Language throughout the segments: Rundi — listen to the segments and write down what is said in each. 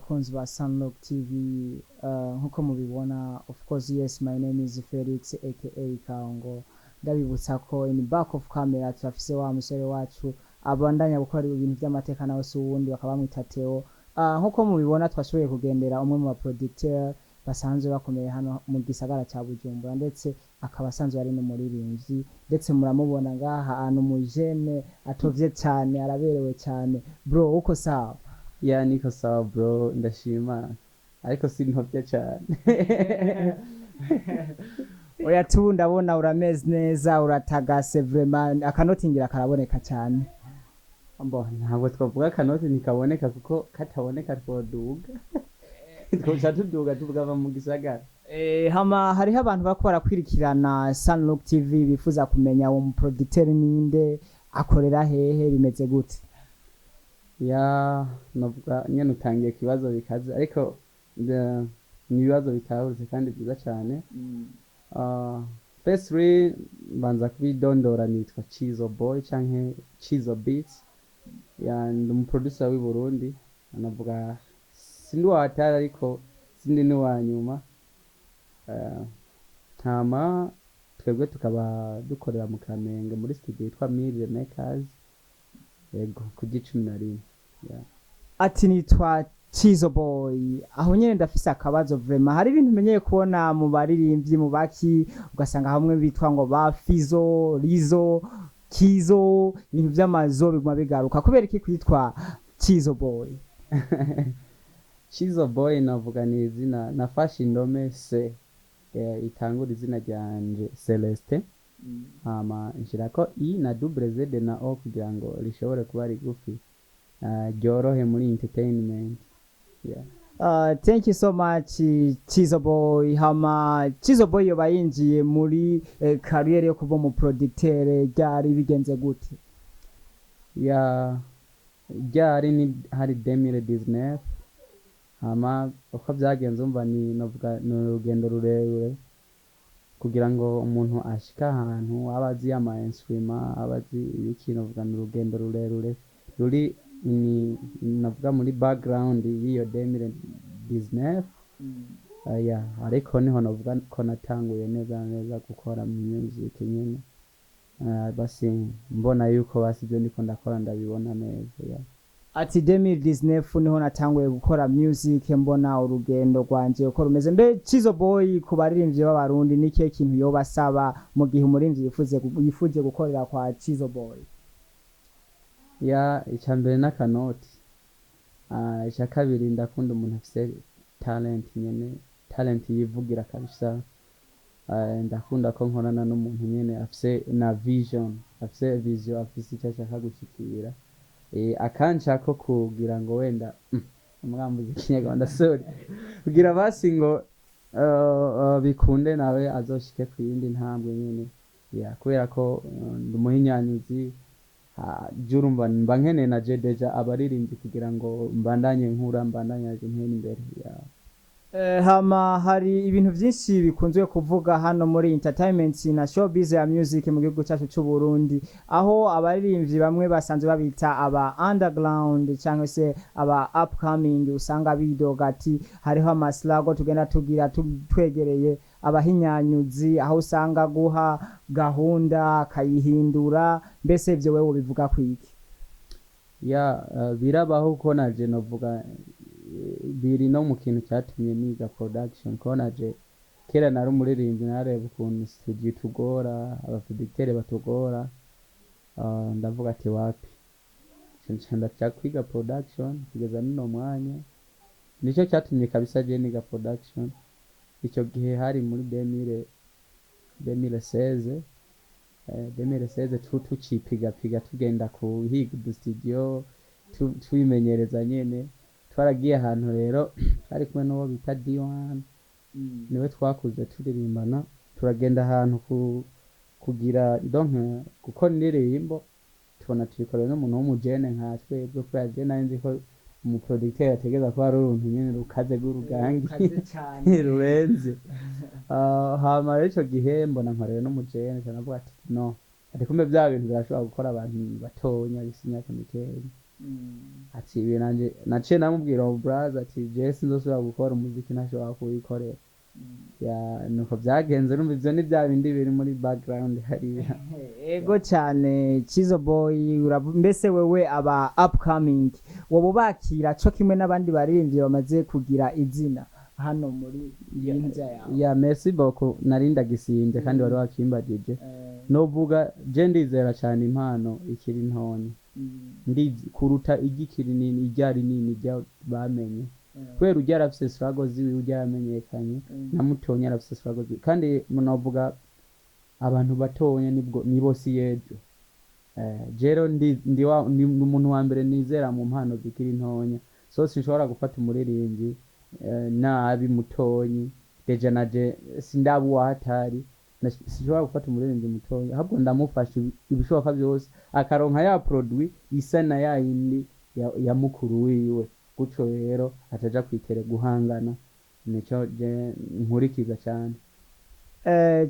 bakunzi ba Sunlock TV nkuko mubibona. Of course, yes, my name is Felix aka Kaongo. Ndabibutsa ko in back of camera turafise wa musore wacu abandanya gukora ibintu by'amateka nawe se uwundi bakaba bamwita Theo. Nkuko mubibona twashoboye kugendera umwe mu Producteur basanzwe bakomeye hano mu gisagara cya Bujumbura, ndetse akaba asanzwe ari n'umuririmbyi, ndetse muramubona ngaha ahantu mu jeune atovye cyane, araberewe cyane. Bro, uko sawa? Ya niko sawa bro, ndashima ariko sintovye cyane. Oya tu ndabona urameze neza, uratagase vraiment, akanotingira karaboneka cyane. Ambo ntabwo twavuga kanoti nikaboneka kuko kataboneka twoduga. Twoja tuduga tuvuga mu gisagara. Hama hariho abantu bakora kwirikirana Sunlock TV bifuza kumenya uwo Producteur ninde, akorera hehe, bimeze gute? Ya navuga nyene utangiye kibazo bikaze ariko ni ibibazo bitahuze kandi byiza cyane. First banza kubidondora, nitwa Chizo Boy canke Chizo Beats. Ya ndi umuproducer w'i Burundi, anavuga sindi watara ariko sindi ni wanyuma. Hama twebwe tukaba dukorera mu Kamenge muri studio yitwa Mille Makers, yego ku G11. Ati nitwa Chizo Boy. Aho nyene ndafise akabazo vraiment, hari ibintu menyeye kubona mu baririmbyi mu baki ugasanga hamwe bitwa ngo ba Fizo, Lizo, Kizo, ibintu by'amazo biguma bigaruka, kubera iki kwitwa Chizo Boy? Chizo Boy navuga ni izina nafashe indome se, itangura izina ryanje Celeste. Hama nshirako I na double Z na O kugira ngo rishobore kuba rigufi, ryorohe muri entertainment. Thank you so much Chizo Boy. Hama Chizo Boy yoba yinjiye muri career yo kuba mu Producteur ryari bigenze gute? Ryari ni hari 2019. Hama uko byagenze umva ni navuga ni urugendo rurerure kugira ngo umuntu ashika ahantu abazi ama instrument, abazi ibiki. Navuga ni urugendo rurerure ruri navuga muri background y'iyo 2019. Ariko niho navuga ko natanguye neza gukora music nyine. Basi mbona yuko basibyo ndiko ndakora ndabibona neza. Ati 2019 niho natanguye gukora music, mbona urugendo rwanje uko rumeze. Mbe Chizo Boy ku baririmbyi b'abarundi ni kihe kintu yo basaba mu gihe umuririmbyi yifuje gukorera kwa Chizo Boy? Icyambere n'akanoti. Icya kabiri ndakunda umuntu afise talent nyene, talent yivugira kabisa. Ndakunda ko nkorana n'umuntu nyene afise na vision, afise icyo ashaka gushikira. Akanca ko kugira ngo wenda umwambuzi kinyarwanda sorry kugira basi ngo bikunde nawe azoshike ku yindi ntambwe nyene. Kubera ko ndumuhinyanyuzi, jurumva mba nkene na jedeja abaririmbyi kugira ngo mbandanye mbandanye imbere. Hama hari ibintu byinshi bikunzwe kuvuga hano muri entertainment na showbiz ya music mu gihugu cyacu cy'u Burundi, aho abaririmbyi bamwe basanzwe babita aba underground cyangwa se aba upcoming, usanga bidoga ati hariho amaslago tugenda tugira twegereye abahinyanyuzi, aho usanga guha gahunda kayihindura. Mbese ibyo wewe bivuga kwiki? Birabaho ko naje novuga biri no mu kintu cyatumye niga production, ko naje kera nari umuririmbyi nareba ukuntu studio tugora, abaproducteur batugora. Ndavuga ati wapi nshanda kwiga production kugeza nino mwanya. Nicyo cyatumye kabisa je niga production. Icyo gihe hari muri 2016 tucipiga tugenda kuhiga studio tubimenyereza nyene. Twaragiye ahantu rero ari kumwe n'uwo bita D1, niwe twakuze turirimbana. Turagenda ahantu kugira donc kuko ndirimbo tubona turikorera n'umuntu w'umujene nka twebwe, ko yaje nzi ko umuproducteur yategeza ko ari uruntu nyene rukaze gurugangi rurenze. Hama rero icyo gihe mbona nkorera n'umujene, cyanavuga ati no, ati kumbe bya bintu birashobora gukora abantu batonya bisinyaka mikeyi. ati ibi nanje naciye namubwira uwo brother ati je sinzosubira gukora umuziki ntashobora kuwikorera ya nuko byagenze numva ivyo ni bya bindi biri muri background hariya ego cyane Chizo Boy mbese wewe aba upcoming wobo bakira cyo kimwe n'abandi baririmbyi bamaze kugira izina hano muri yinja yawe ya merci beaucoup narinda gisimbye kandi wari wakimbagije novuga je ndizera cyane impano ikiri ntonye ndizi kuruta igikiri nini iryari nini rya bamenye kubera ujya arafise struggle ziwe ujya yamenyekanye na mutonya arafise struggle ziwe kandi munavuga abantu batonya nibo si yejo jero ndi umuntu wa mbere nizera mu mpano zikiri ntonya so sinshobora gufata umuririmbyi nabi mutonyi deja naje sindabu wahatari sinshobora gufata umuririmbyi mutonyi ahubwo ndamufasha ibishoboka byose akaronka ya produit isa na ya yindi ya mukuru wiwe gutyo rero ataja kwitere guhangana nico je nkurikiza cyane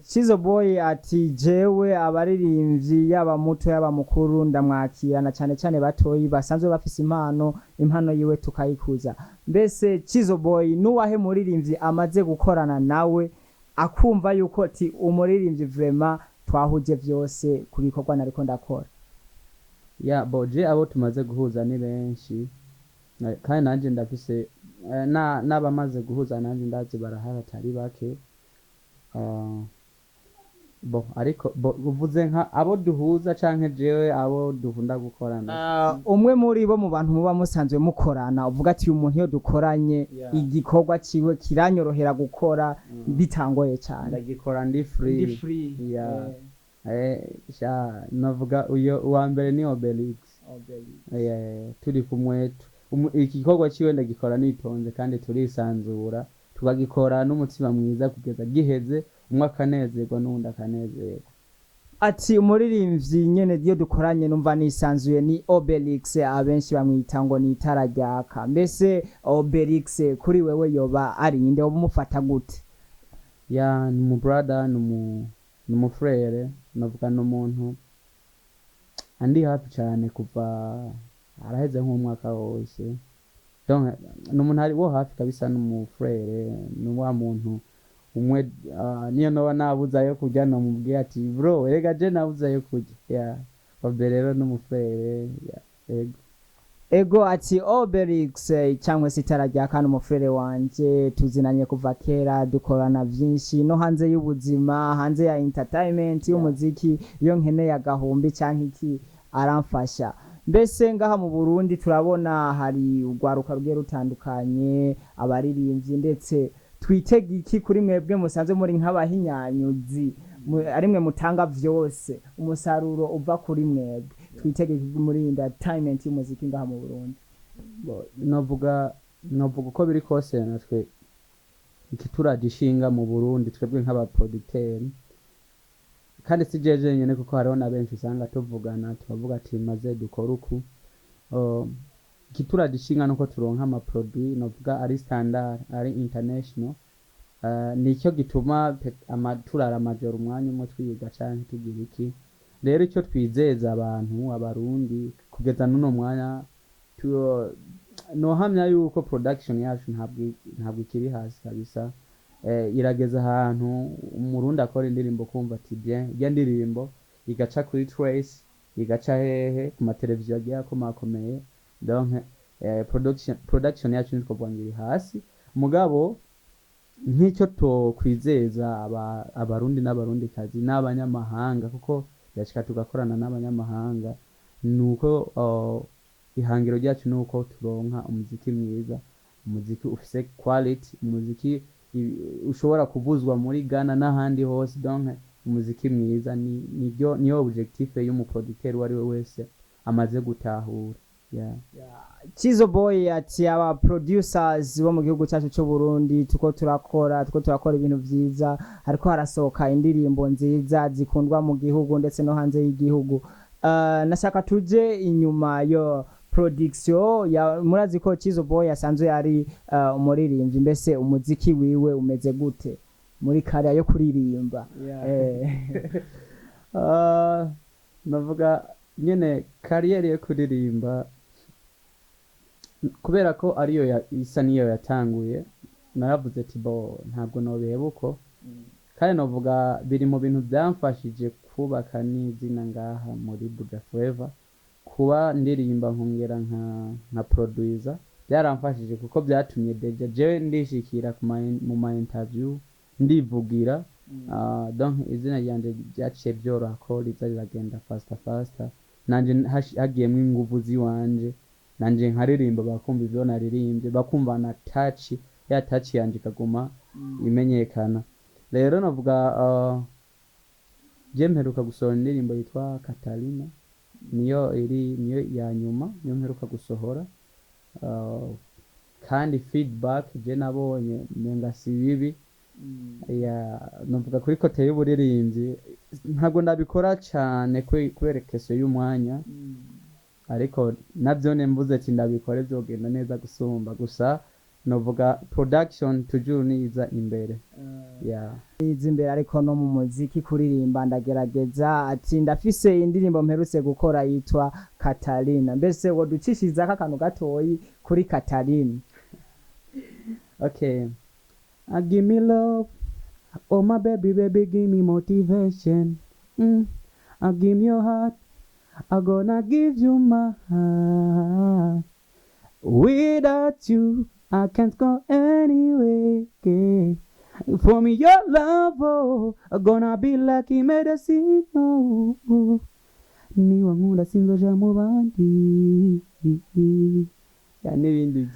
Chizo Boy ati jewe abaririmbyi yaba muto yaba mukuru ndamwakirana cyane cyane batoyi basanzwe bafise impano yiwe tukayikuza mbese Chizo Boy nuwahe muririmbyi amaze gukorana nawe akumva yuko ati umuririmbyi vraiment twahuje byose kubikorwa nariko ndakora ya boje abo tumaze guhuza ni benshi kandi nanje ndafise n'abamaze guhuza nanje ndazi barahara atari bake ariko uvuze nka abo duhuza canke jewe abo dukunda gukorana umwe muri bo mu bantu muba musanzwe mukorana uvuga ati uyu muntu iyo dukoranye igikorwa ciwe kiranyorohera gukora bitangoye cyane ndagikora ndi free navuga uyo uwa mbere ni Obelix turi kumwe igikorwa ciwe ndagikora nitonze kandi turisanzura tukagikora n'umutima mwiza kugeza giheze umwe akanezerwa n'undi akanezerwa ati umuririmbyi nyene iyo dukoranye numva nisanzuye ni Obelix abenshi bamwita ngo ni itara ryaka mbese Obelix kuri wewe yoba ari inde umufata gute ya ni mu brother ni mu frere navuga n'umuntu andi hafi cyane kuva araheze nk'umwaka wose donc n'umuntu ari wo hafi kabisa n'umufrere ni wa muntu umwe niyo no nabuzayo kujya no mubwiye ati bro erega je nabuzayo kujya oberero n'umufrere ego ati Obelix cyangwa se itara rya kana umufrere wanje tuzinanye kuva kera dukorana byinshi no hanze y'ubuzima hanze ya entertainment y'umuziki iyo nkeneye agahumbi cyangwa iki aramfasha mbese ngaha mu Burundi turabona hari urwaruka rugiye rutandukanye abaririmbyi ndetse twitega iki kuri mwebwe musanzwe muri nk'abahinyanyuzi arimwe mutanga vyose umusaruro uva kuri mwebwe twitega iki muri entertainment y'umuziki ngaha mu Burundi novuga uko biri kose natwe ikituragishinga mu Burundi twebwe nk'aba producteur kandi si jeje nyene kuko hariho na benshi usanga tuvugana tubavuga ati maze dukora uku kituragishinga nuko turonka ama produit novuga ari standard ari international nicyo gituma amaturara major umwanya umwe twiga canke tugira iki rero icyo twizeza abantu abarundi kugeza nuno mwanya nohamya yuko production yacu ntabwo ikiri hasi kabisa irageza ahantu umurundi akora indirimbo kumva ati bien ya ndirimbo igaca kuri Trace igaca hehe ku mateleviziyo agiye akomakomeye donc production yacu nitwo bwangiri hasi mugabo nk'icyo to kwizeza abarundi n'abarundi kazi n'abanyamahanga kuko yashika tugakorana n'abanyamahanga nuko ihangiro ryacu nuko turonka umuziki mwiza umuziki ufise quality umuziki ushobora kuvuzwa muri Ghana n'ahandi hose donc umuziki mwiza niyo objectif y'umuproducteur wari we wese amaze gutahura Chizo Boy ati aba producers bo mu gihugu cyacu cyo Burundi tuko turakora ibintu vyiza ariko harasohoka indirimbo nziza zikundwa mu gihugu ndetse no hanze y'igihugu nashaka tuje inyuma yo production ya murazi ko Chizo Boy asanzwe ari umuririmbyi mbese umuziki wiwe umeze gute muri kare yo kuririmba navuga nyene career yo kuririmba kubera ko ariyo isa niyo yatanguye naravuze ati bo ntabwo nobiheba uko kandi novuga biri mu bintu byamfashije kubaka n'izina ngaha muri Buja Forever kuba ndirimba nkongera nka producer byaramfashije kuko byatumye deja jewe ndishikira mu ma interview ndivugira donc izina ryanje ryaciye byoroha ko riza riragenda faster nanje hagiyemo inguvu ziwanje nanje nkaririmba bakumva ivyo naririmbye bakumva na touch ya touch yanje ikaguma imenyekana rero navuga je mperuka gusohora indirimbo yitwa Katalina niyo ya nyuma niyo mperuka gusohora kandi feedback je nabonye menga si bibi ya navuga kuri kote y'uburirimbyi ntabwo ndabikora cyane kwerekezo y'umwanya ariko nabyo nembuze ati ndabikore byogenda neza gusumba gusa navuga production tujuniza imbere izi imbere ariko no mu muziki kuririmba ndagerageza ati ndafise indirimbo mperutse gukora yitwa Katalina mbese wo ducishiza akantu gatoyi kuri Katalina. Okay. Give me love, oh my baby, give me motivation. Give me your heart, I'm gonna give you my heart. Without you, I can't go anywhere. For me, your love, oh, I'm gonna be like medicine. Oh, ni wangula sinzo jamu bandi. Ya n'ibindi.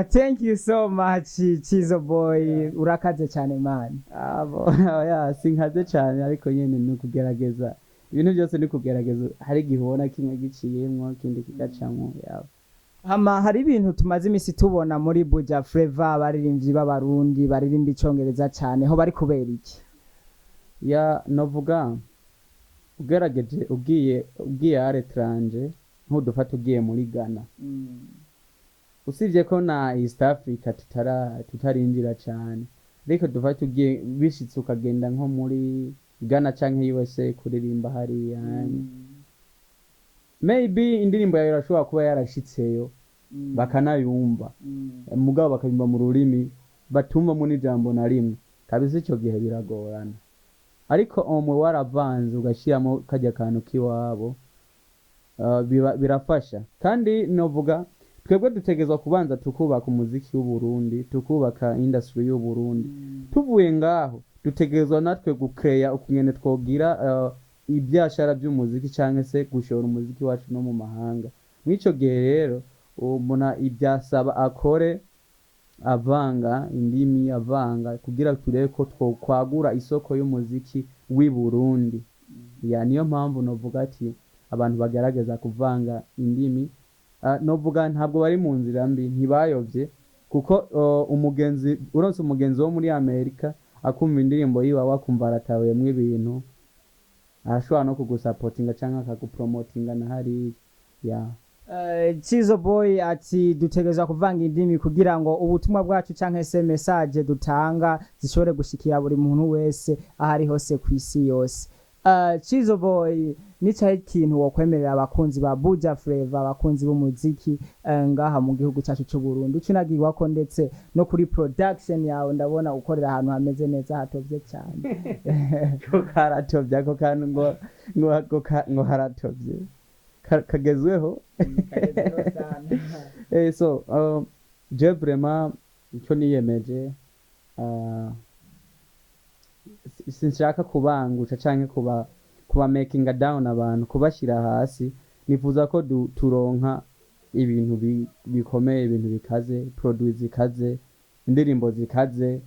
Thank you so much Chizo boy urakaze cyane man. Sinkaze cyane ariko nyene ni kugerageza ibintu byose ni kugerageza hari gihona kimwe giciyemwo kindi kigacamwo hari ibintu tumaze imisi tubona muri Buja Forever abaririmbyi b'abarundi baririmba icongereza cyane ho bari kubera iki novuga ugerageje ugiye aretranje nk'udufata ugiye muri Ghana usibye ko na East Africa tutarinjira cyane ariko dufata ugiye bishitse ukagenda nko muri Ghana canke USA kuririmba hari maybe indirimbo yawe irashobora kuba yarashitseyo bakanayumva mugabo bakayumva mu rurimi batumva mu n'ijambo na rimwe kabisa icyo gihe biragorana ariko omwe waravanze ugashiramo kajya kantu kiwabo birafasha kandi novuga twebwe dutegezwa kubanza tukubaka umuziki w'u Burundi tukubaka industry y'u Burundi tuvuye ngaho dutegezwa natwe gukreya ukungene twogira ibyashara by'umuziki cyangwa se gushora umuziki wacu no mu mahanga mwico gihe rero umuntu ibyasaba akore avanga indimi avanga kugira turebe ko twokwagura isoko y'umuziki w'i Burundi niyo mpamvu novuga ati abantu bagerageza kuvanga indimi novuga ntabwo bari mu nzira mbi ntibayovye kuko umugenzi uronse umugenzi wo muri Amerika akumva indirimbo yiwa wakumva aratawemwe ibintu arashobora no kugusapotinga canke akagupromotinga na hari Chizo boy ati dutegeza kuvanga indimi kugira ngo ubutumwa bwacu canke se message dutanga zishobore gushikira buri muntu wese ahari hose kwisi yose. Chizo boy nica ikintu wokwemerera abakunzi ba Buja Forever abakunzi b'umuziki ngaha mu gihugu cyacu cy'u Burundi ucinagirwa ko ndetse no kuri production yawe ndabona ukorera ahantu hameze neza hatovye cyane ko karatovye ako kantu ngo haratovye kagezweho sana so je vraiment icyo niyemeje sinshaka kubangusha canke kuba making down abantu kubashira hasi nifuza ko turonka ibintu bikomeye ibintu bikaze produce zikaze indirimbo zikaze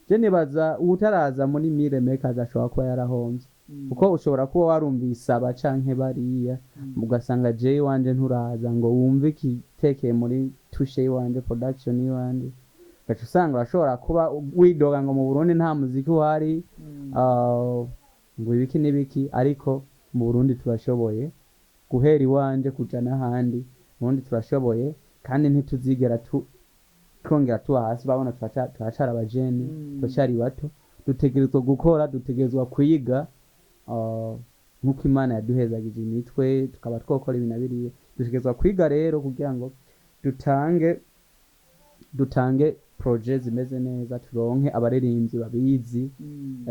je nibaza utaraza muri mire makers ashobora kuba yarahomvye kuko ushobora kuba warumvise aba canke bariya ugasanga je wanje nturaza ngo wumve kitekeye muri touche wanje production wanje gacu usanga urashobora kuba widoga ngo mu Burundi nta muziki wari ngo ibiki n'ibiki ariko mu Burundi turashoboye guhera iwanje kuja n'ahandi mu Burundi turashoboye kandi ntituzigera twongera hasi babona turacara abajene turacari bato dutegerezwa gukora dutegerezwa kwiga nk'uko Imana yaduhezagije imitwe tukaba twokora ibintu biriye dutegerezwa kwiga rero kugira ngo dutange projet zimeze neza, turonke abaririmbyi babizi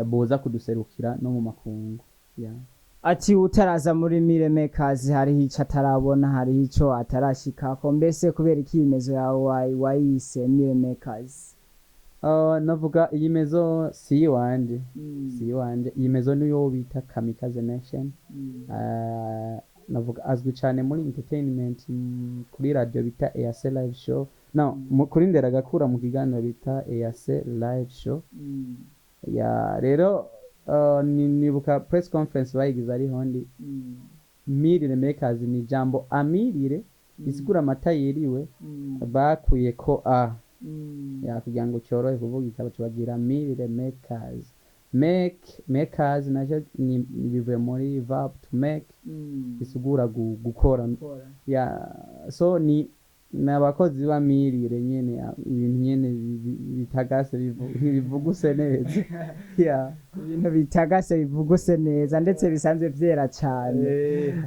boza kuduserukira no mu makungu. Yeah. Ati utaraza muri Mire Makers hariho ico atarabona, hariho ico atarashikako, mbese kubera ikimezo yawe wayise Mire Makers? Navuga iyi mezo si wanje, iyi mezo niyo bita Kamikaze Nation. Navuga azwi cyane muri entertainment, kuri radio bita EAC live show. Kuri Ndera Gakura mu kiganiro bita EAC live show. Ya rero nibuka press conference bayigize ari hondi. Mire Makers ni jambo amirire bisigura amata yiriwe bakuye ko ya kugira ngo cyorohe kuvuga ikaba kibagira Mire Makers. Makers naje ni bivuye muri verb to make, bisigura gukora. Ya so ni nabakozi ba Mirire nyene, ibintu nyene bitagase bivuguse neza. Ya ibintu bitagase bivuguse neza ndetse bisanzwe vyera cyane.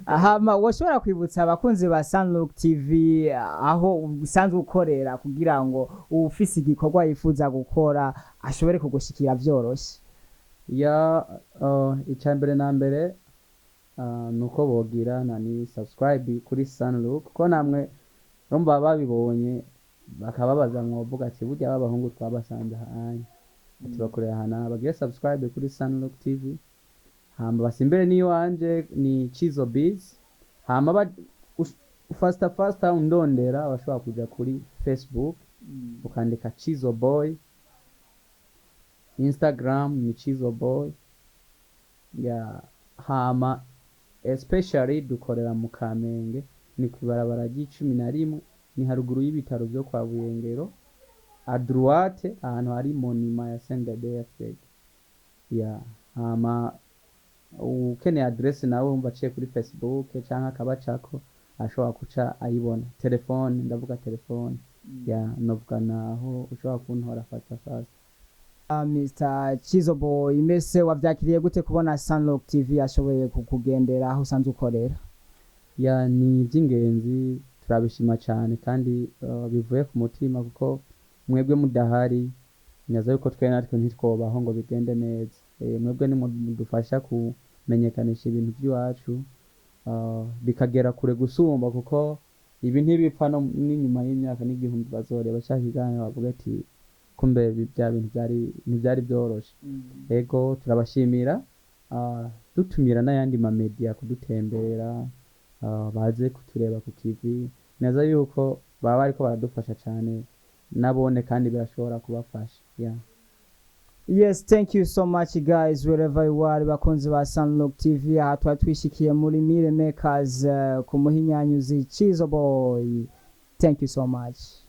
Ahama woshobora kwibutsa abakunzi ba Sunlook TV aho usanzwe ukorera kugira ngo ufise igikorwa yifuza gukora ashobore kugushikira vyoroshe? Ya icambere na mbere nuko bogira nani subscribe kuri Sunlook, ko namwe rumba babibonye bakababaza mwovuga ati burya babahungu twabasanze hanya ati bakorera hana, bagiye subscribe kuri Sunlook TV. Hamba basimbere niyo wanje ni Chizo Biz. Hamba faster undondera bashobora kuja kuri Facebook ukandika Chizo Boy, Instagram ni Chizo Boy. Ya hama especially dukorera mu Kamenge, ni kwibarabara g11, ni haruguru y'ibitaro byo kwa Buyengero, a droite ahantu hari monima ya CNDD-FDD. Ya hama ukene address nawe umva ciye kuri Facebook canka akabacako ashobora kuca ayibona. Telefone, ndavuga telefone ya novuga naho ushobora kuntora fast. Mr. Chizo Boy, mbese wavyakiriye gute kubona Sunlook TV ashoboye kukugendera aho usanzwe ukorera? Ya ni by'ingenzi, turabishima cyane kandi bivuye ku mutima, kuko mwebwe mudahari nyaza yuko twe natwe ntitwobaho ngo bigende neza. Mwebwe ni mudufasha kumenyekanisha ibintu by'iwacu bikagera kure gusumba, kuko ibi ntibipfa no n'inyuma y'imyaka n'igihumbi bazoreba cyakigana bavuga ati kumbe bya bintu byari byoroshe. Ego turabashimira, dutumira n'ayandi ma media kudutembera, baze kutureba ku TV. Neza yuko baba ariko baradufasha cyane nabone kandi birashobora kubafasha. Yeah. Yes, thank you so much guys, wherever you are, bakunzi ba Sunlook TV. Aha twishikiye muri Mire Makers ku muhinyanyuzi Chizo Boy. Thank you so much.